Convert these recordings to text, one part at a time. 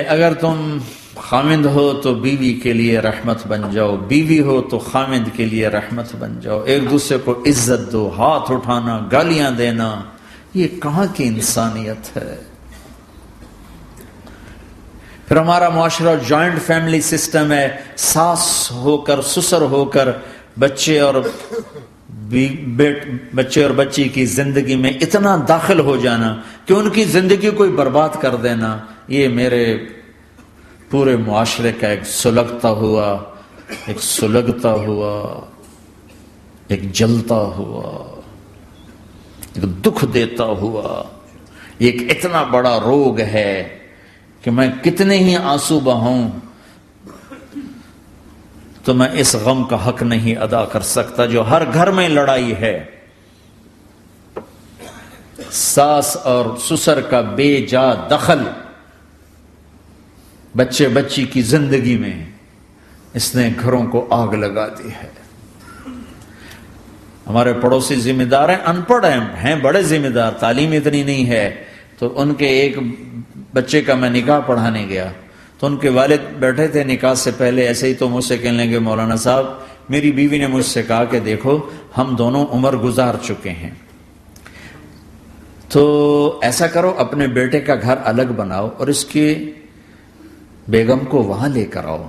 اگر تم خامند ہو تو بیوی کے لیے رحمت بن جاؤ، بیوی ہو تو خامند کے لیے رحمت بن جاؤ، ایک دوسرے کو عزت دو، ہاتھ اٹھانا، گالیاں دینا، یہ کہاں کی انسانیت ہے؟ پھر ہمارا معاشرہ جوائنٹ فیملی سسٹم ہے، ساس ہو کر سسر ہو کر بچے اور بچی کی زندگی میں اتنا داخل ہو جانا کہ ان کی زندگی کو برباد کر دینا، یہ میرے پورے معاشرے کا ایک سلگتا ہوا، ایک جلتا ہوا، ایک دکھ دیتا ہوا، ایک اتنا بڑا روگ ہے کہ میں کتنے ہی آنسو بہاؤں تو میں اس غم کا حق نہیں ادا کر سکتا جو ہر گھر میں لڑائی ہے۔ ساس اور سسر کا بے جا دخل بچی کی زندگی میں، اس نے گھروں کو آگ لگا دی ہے۔ ہمارے پڑوسی ذمہ دار ہیں، ان پڑھ ہیں بڑے ذمہ دار، تعلیم اتنی نہیں ہے، تو ان کے ایک بچے کا میں نکاح پڑھانے گیا تو ان کے والد بیٹھے تھے نکاح سے پہلے، ایسے ہی تو مجھ سے کہنے لگے مولانا صاحب میری بیوی نے مجھ سے کہا کہ دیکھو ہم دونوں عمر گزار چکے ہیں، تو ایسا کرو اپنے بیٹے کا گھر الگ بناؤ اور اس کی بیگم کو وہاں لے کر آؤ،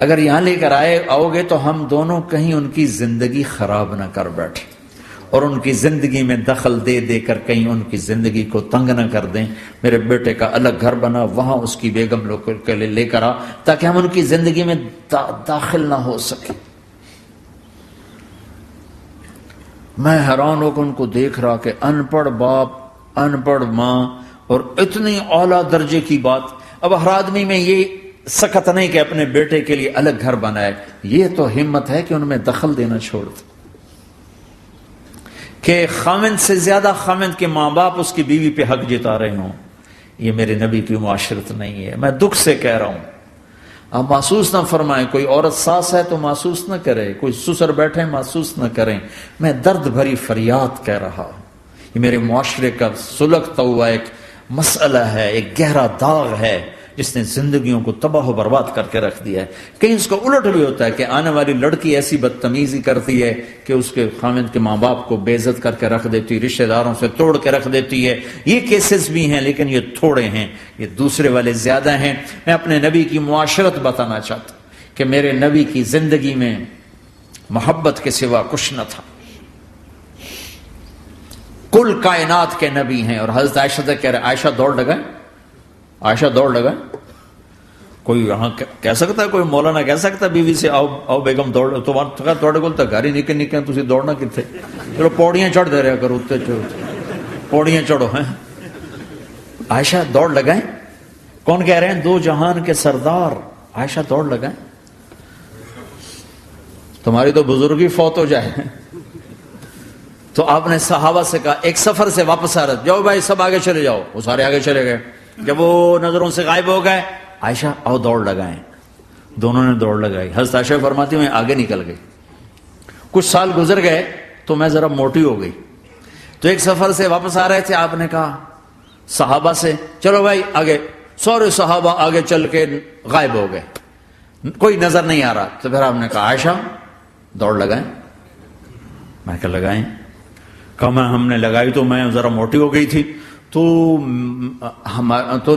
اگر یہاں لے کر آؤ گے تو ہم دونوں کہیں ان کی زندگی خراب نہ کر بیٹھے اور ان کی زندگی میں دخل دے دے کر کہیں ان کی زندگی کو تنگ نہ کر دیں، میرے بیٹے کا الگ گھر بنا، وہاں اس کی بیگم لوگ کے لیے لے کر آ تاکہ ہم ان کی زندگی میں داخل نہ ہو سکے۔ میں حیران ہو کر ان کو دیکھ رہا کہ ان پڑھ باپ، ان پڑھ ماں، اور اتنی اعلیٰ درجے کی بات۔ اب ہر آدمی میں یہ سخت نہیں کہ اپنے بیٹے کے لیے الگ گھر بنائے، یہ تو ہمت ہے کہ ان میں دخل دینا چھوڑ دے، کہ خامند سے زیادہ خامند کے ماں باپ اس کی بیوی پہ حق جتا رہے ہوں، یہ میرے نبی کی معاشرت نہیں ہے۔ میں دکھ سے کہہ رہا ہوں، آپ محسوس نہ فرمائیں، کوئی عورت ساس ہے تو محسوس نہ کرے، کوئی سسر بیٹھے محسوس نہ کریں، میں درد بھری فریاد کہہ رہا ہوں۔ یہ میرے معاشرے کا سلگتا ہوا ایک مسئلہ ہے، ایک گہرا داغ ہے جس نے زندگیوں کو تباہ و برباد کر کے رکھ دیا ہے۔ کہیں اس کا الٹ بھی ہوتا ہے کہ آنے والی لڑکی ایسی بدتمیزی کرتی ہے کہ اس کے خامند کے ماں باپ کو بے عزت کر کے رکھ دیتی، رشتہ داروں سے توڑ کے رکھ دیتی ہے۔ یہ کیسز بھی ہیں لیکن یہ تھوڑے ہیں، یہ دوسرے والے زیادہ ہیں۔ میں اپنے نبی کی معاشرت بتانا چاہتا ہوں کہ میرے نبی کی زندگی میں محبت کے سوا کچھ نہ تھا، کل کائنات کے نبی ہیں۔ اور حضرت عائشہ سے کہہ رہے عائشہ دوڑ لگا، عائشہ دوڑ لگا۔ کوئی یہاں کہہ سکتا ہے، کوئی مولانا کہہ سکتا ہے بیوی سے آؤ بیگم دوڑ، تمہارا توڑے کو تو گھر ہی نکل تھی دوڑنا کتنے، چلو پوڑیاں چڑھ دے رہا کرو، پوڑیاں چڑھو ہیں۔ عائشہ دوڑ لگائیں، کون کہہ رہے ہیں؟ دو جہان کے سردار عائشہ دوڑ لگائیں، تمہاری تو بزرگی فوت ہو جائے۔ تو آپ نے صحابہ سے کہا، ایک سفر سے واپس آ رہے، جاؤ بھائی سب آگے چلے جاؤ، وہ سارے آگے چلے گئے۔ جب وہ نظروں سے غائب ہو گئے، عائشہ آؤ دوڑ لگائیں، دونوں نے دوڑ لگائی۔ حضرت عائشہ فرماتی میں آگے نکل گئی، کچھ سال گزر گئے تو میں ذرا موٹی ہو گئی، تو ایک سفر سے واپس آ رہے تھے، آپ نے کہا صحابہ سے چلو بھائی آگے، سارے صحابہ آگے چل کے غائب ہو گئے، کوئی نظر نہیں آ رہا، تو پھر آپ نے کہا عائشہ دوڑ لگائیں۔ میں کہا لگائیں، کہا ہم نے لگائی تو میں ذرا موٹی ہو گئی تھی، تو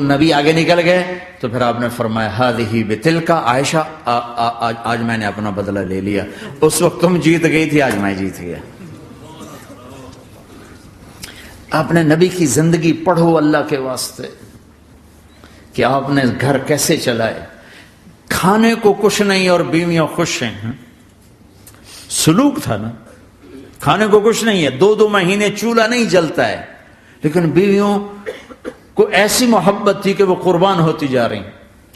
نبی آگے نکل گئے، تو پھر آپ نے فرمایا ہذہ بتلک، عائشہ آج میں نے اپنا بدلہ لے لیا، اس وقت تم جیت گئی تھی، آج میں جیت گیا۔ آپ نے نبی کی زندگی پڑھو اللہ کے واسطے کہ آپ نے گھر کیسے چلائے، کھانے کو کچھ نہیں اور بیویاں خوش ہیں، سلوک تھا نا، کھانے کو کچھ نہیں ہے، 2 مہینے چولہا نہیں جلتا ہے، لیکن بیویوں کو ایسی محبت تھی کہ وہ قربان ہوتی جا رہی،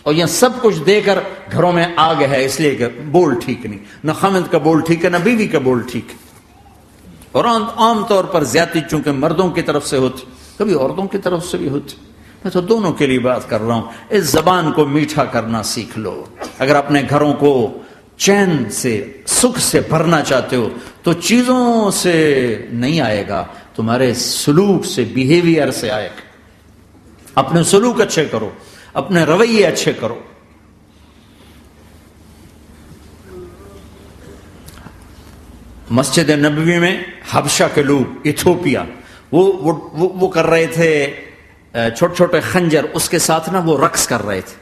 اور یہ سب کچھ دے کر گھروں میں آگ ہے، اس لیے کہ بول ٹھیک نہیں، نہ خامد کا بول ٹھیک ہے نہ بیوی کا بول ٹھیک ہے۔ اور عام طور پر زیادتی چونکہ مردوں کی طرف سے ہوتی، کبھی عورتوں کی طرف سے بھی ہوتی، میں تو دونوں کے لیے بات کر رہا ہوں۔ اس زبان کو میٹھا کرنا سیکھ لو، اگر اپنے گھروں کو چین سے سکھ سے بھرنا چاہتے ہو تو چیزوں سے نہیں آئے گا، تمہارے سلوک سے، بیہیویئر سے آئے گا۔ اپنے سلوک اچھے کرو، اپنے رویے اچھے کرو. مسجد نبوی میں حبشہ کے لوگ، ایتھوپیا، وہ کر رہے تھے چھوٹے چھوٹے خنجر، اس کے ساتھ نا وہ رقص کر رہے تھے.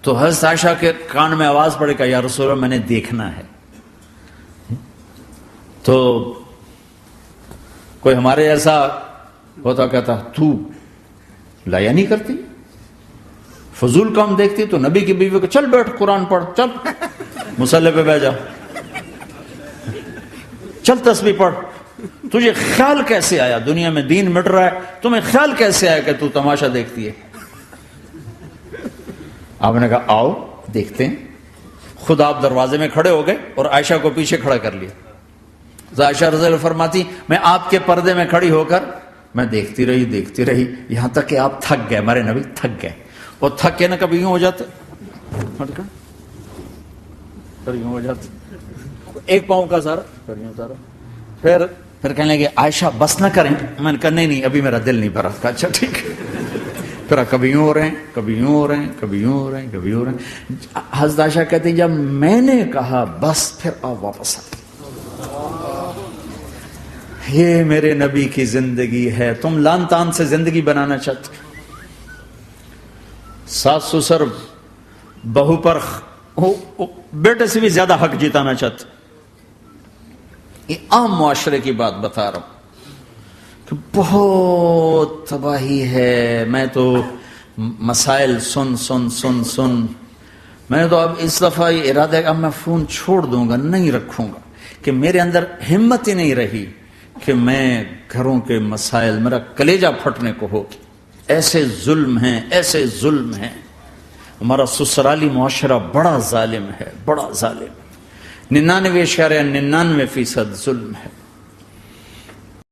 تو حضرت عائشہ کے کان میں آواز پڑے کہ یا رسول اللہ میں نے دیکھنا ہے. تو کوئی ہمارے ایسا ہوتا کہتا تو لایا نہیں کرتی، فضول کام دیکھتی. تو نبی کی بیوی کو چل بیٹھ قرآن پڑھ، چل مصلی پہ بیٹھ جا، چل تسبیح پڑھ. تجھے خیال کیسے آیا؟ دنیا میں دین مٹ رہا ہے، تمہیں خیال کیسے آیا کہ تو تماشا دیکھتی ہے؟ آپ نے کہا آؤ دیکھتے ہیں. خود آپ دروازے میں کھڑے ہو گئے اور عائشہ کو پیچھے کھڑا کر لیا. عائشہ رضی اللہ فرماتی میں آپ کے پردے میں کھڑی ہو کر میں دیکھتی رہی یہاں تک کہ آپ تھک گئے. ہمارے نبی تھک گئے، اور تھک کے نا کبھی یوں ہو جاتے، یوں ہو جاتے، ایک پاؤں کا سارا، پھر کہنے لگے عائشہ بس نہ کریں. میں نے کہا نہیں ابھی میرا دل نہیں بھرا. کہا اچھا ٹھیک ہے. پھر کبھی یوں ہو رہے ہیں، کبھی یوں ہو رہے ہیں، کبھی یوں ہو رہے ہیں، کبھی یوں ہو رہے ہیں. حضرت عائشہ کہتی جب میں نے کہا بس، پھر آپ واپس آ. یہ میرے نبی کی زندگی ہے. تم لان تان سے زندگی بنانا چاہتے، ساس سسر بہو پر بیٹے سے بھی زیادہ حق جتانا چاہتے. یہ عام معاشرے کی بات بتا رہا ہوں کہ بہت تباہی ہے. میں تو مسائل سن میں نے تو اب اس دفعہ یہ ارادہ ہے کہ اب میں فون چھوڑ دوں گا، نہیں رکھوں گا، کہ میرے اندر ہمت ہی نہیں رہی کہ میں گھروں کے مسائل، میرا کلیجہ پھٹنے کو ہو. ایسے ظلم ہیں، ایسے ظلم ہیں. ہمارا سسرالی معاشرہ بڑا ظالم ہے، بڑا ظالم. 99.99% ظلم ہے.